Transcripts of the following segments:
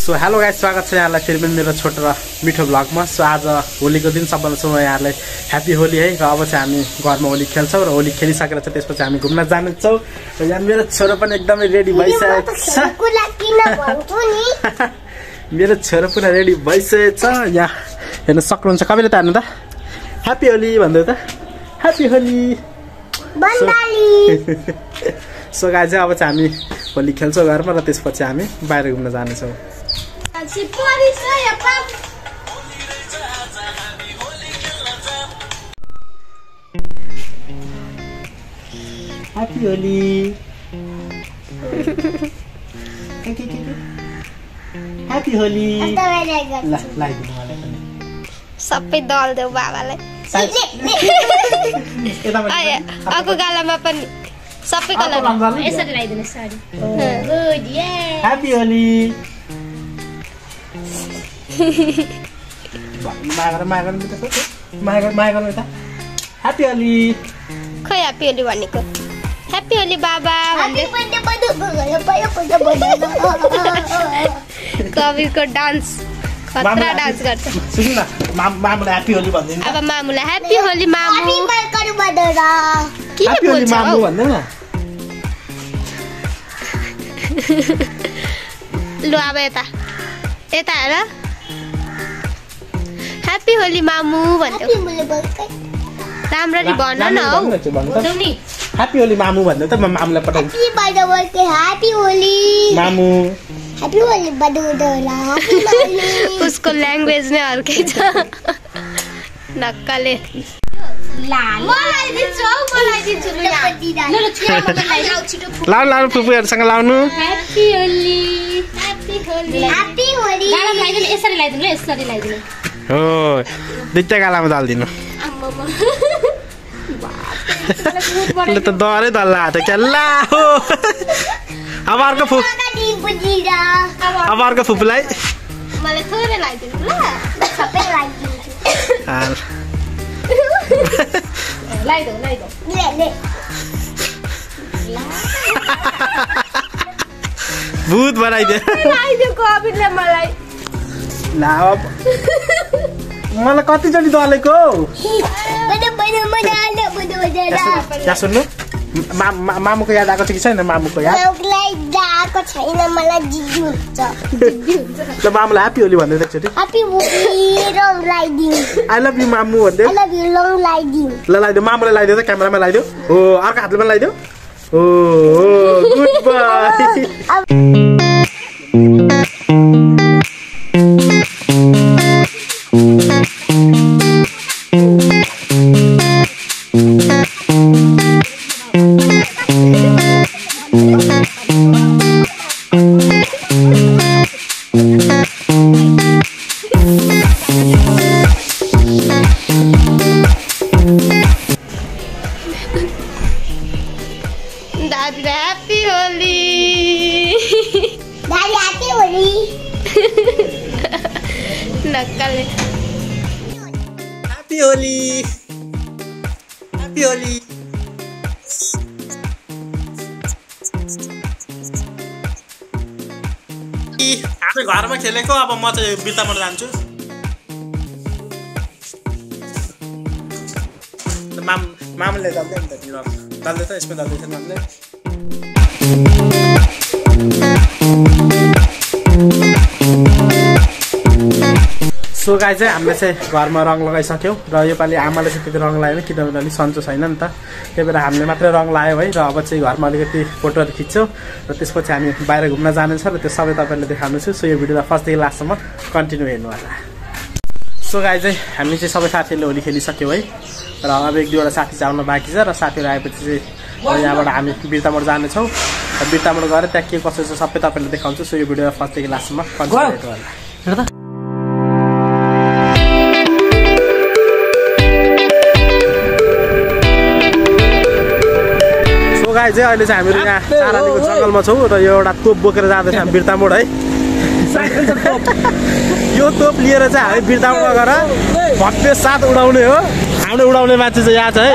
So hello guys, स्वागत छ यहाँलाई फेरि पनि मेरो छोटो र मिठो भ्लगमा। सो आज होलीको दिन सबभन्दा म यहाँलाई ह्याप्पी होली है। र अब चाहिँ हामी घरमा होली खेल्छौँ र होली खेलिसकेर चाहिँ त्यसपछि हामी घुम्न जानेछौँ। र यहाँ मेरो छोरो पनि एकदमै रेडी भइसकेको छ। मेरो छोरो पुरा रेडी भइसकेको छ। यहाँ हेर्न सक्नुहुन्छ, कहिले त हान्नु त ह्याप्पी होली भन्दै त ह्याप्पी होली। सो गाइस, अब चाहिँ हामी होली खेल्छौँ घरमा र त्यसपछि हामी बाहिर घुम्न जानेछौँ। Happy Holi. Happy Holi. सबै दल देऊ बाबालाई। अर्को गालामा पनि सबै कलर यसरी लगाइदिनु सरी। गुड ये। Happy Holi. मागर त ह्याप्पी होली। खै ह्याप्पी होली भनेको ह्याप्पी होली बाबा भन्दै कविरको डान्स खतरा डान्स गर्छ। सुन न, मामुलाई ह्याप्पी होली भन्दिनु। अब मामुलाई ह्याप्पी होली मामु। ह्याप्पी होली मामु भन्दै न। लु अब यता यता हेर, ह्याप्पी होली मामु भन्दै राम्ररी भन न हौ। ह्याप्पी होली मामु भन्दै त म मामुलाई पठाउँछु। ह्याप्पी होली मामु। ह्याप्पी होली बडोडोला। उसको ल्याङ्ग्वेज नै अर्कै छ नक्कले। लाउनु फुपूहरूसँग लाउनु। Happy Holi happy Holi happy Holi. गालामा लगाइदिनु, यसरी लगाइदिनु, यसरी लगाइदिनु। हो, दुईटा गालामा दल्दिनु। ल त डरै दल्ला त क्या ला हो। अब अर्को फुपूलाई मलाई थोरै लगाइदिनु ल, सबै लगाइदिन्छु। भूत बनाइदियो मलाई। मलाई कतिचोटि दलेको यहाँ सुन्नु, मामुको याद आएको छ कि छैन? मामुको याद आएको छैन मलाई। जिज्जु हुन्छ। ल मामुलाई ह्याप्पी होली भन्दै एकचोटि। ह्याप्पी होली रङ लगाइदिनु। आई लभ यु मामु भन्दै। आई लभ यु रङ लगाइदिनु। ल लगाइदियो, मामुलाई लगाइदियो त, क्यामेरामा लगाइदियो। हो, अर्को हातले पनि लगाइदियो। हो, good bye. Happy Holi. Happy Holi नक्कले। Happy Holi happy Holi. हामी घरमा खेलेको, अब म चाहिँ बिर्ताबाट जान्छु। मामुले दल्दै नि त, दल्दै त यसमा दल्दैछ मामुले। सो गाई चाहिँ हामीले चाहिँ घरमा रङ लगाइसक्यौँ र योपालि आमाले चाहिँ त्यति रङ लगाएन, किनभने अलिक सन्चो छैन नि त। त्यही भएर हामीले मात्रै रङ लगायो है। र अब चाहिँ घरमा अलिकति फोटोहरू खिच्छौँ र त्यसपछि हामी बाहिर घुम्न जानेछ र त्यो सबै तपाईँहरूले देखाउनु छु। सो यो भिडियोलाई फर्स्टदेखि लास्टसम्म कन्टिन्यू हेर्नु होला। सो गाई चाहिँ हामी चाहिँ सबै साथीहरूले होली खेलिसक्यौँ है। र अब एक दुईवटा साथी चाहिँ आउनु बाँकी छ र साथीहरू आएपछि चाहिँ यहाँबाट हामी बिर्तामोड जानेछौँ। र बिर्तामोड गएर त्यहाँ के कसो छ सबै तपाईँहरूले देखाउँछु। सो यो भिडियोलाई फर्स्टदेखि लास्टसम्म कन्टिन्यू हेर्नु होला। गाई चाहिँ अहिले चाहिँ हामीहरू यहाँ चारालीको जङ्गलमा छौँ र यो एउटा तोप बोकेर जाँदैछ हामी बिर्तामोड है। यो तोप लिएर चाहिँ हामी बिर्तामोडमा गएर भव्य साथ उडाउने हो। हामीले उडाउने मान्छे चाहिँ यहाँ छ है,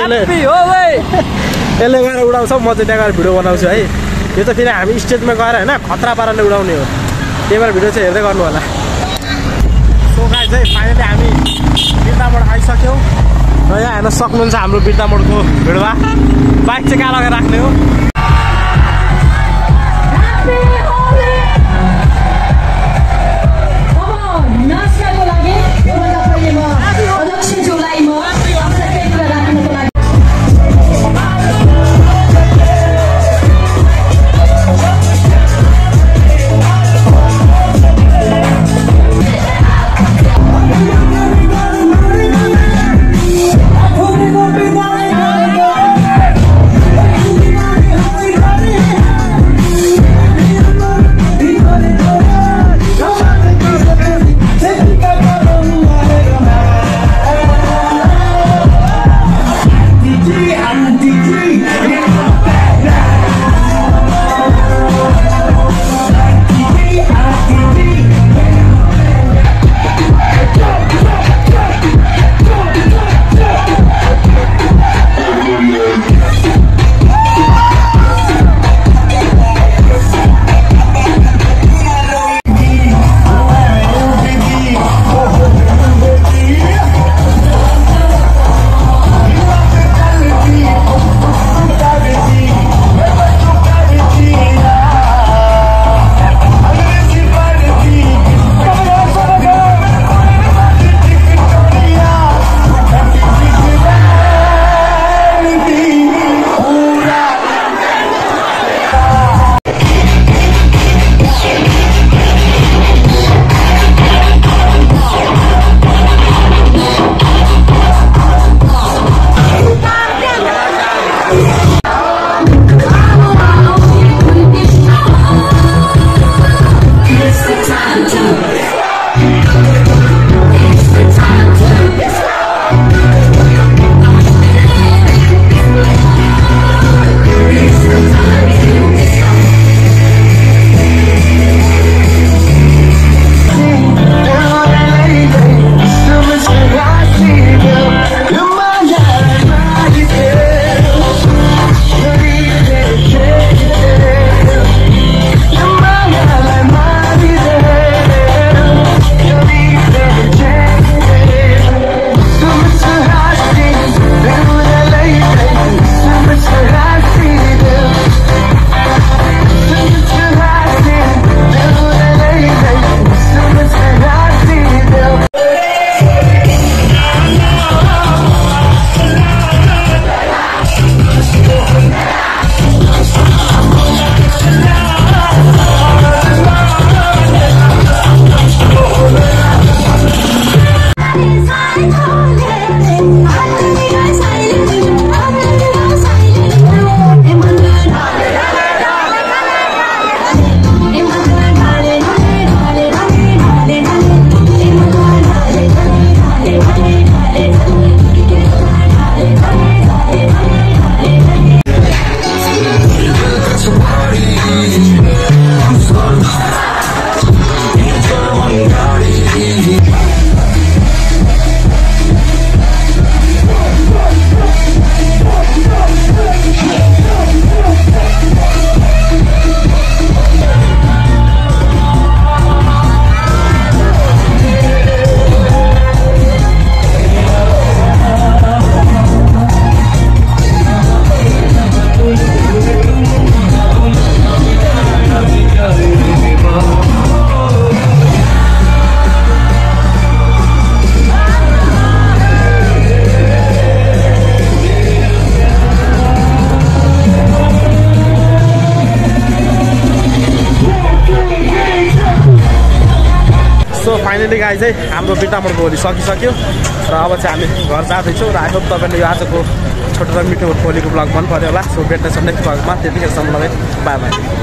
यसले गएर उडाउँछ, म चाहिँ त्यहाँ गएर भिडियो बनाउँछु है। यो त फेरि हामी स्टेजमा गएर होइन खतरा पाराले उडाउने हो, त्यही भएर भिडियो चाहिँ हेर्दै गर्नु होला। सो गाइस चाहिँ फाइनली हामी बिर्तामोड आइसक्यौँ र यहाँ हेर्न सक्नुहुन्छ हाम्रो बिर्तामोडको भिडवा। बाइक चाहिँ कहाँ लगेर राख्ने हो? फाइनली गाई चाहिँ हाम्रो बिर्तामोडको होली सकिसक्यो र अब चाहिँ हामी घर जाँदैछौँ र आई होप तपाईँले यो आजको छोटो र मिठो होलीको ब्लग मन पऱ्यो होला। सो भेट्दैछौँ नेक्स्ट ब्लगमा, त्यतिखेरसम्मलाई बाई बाई।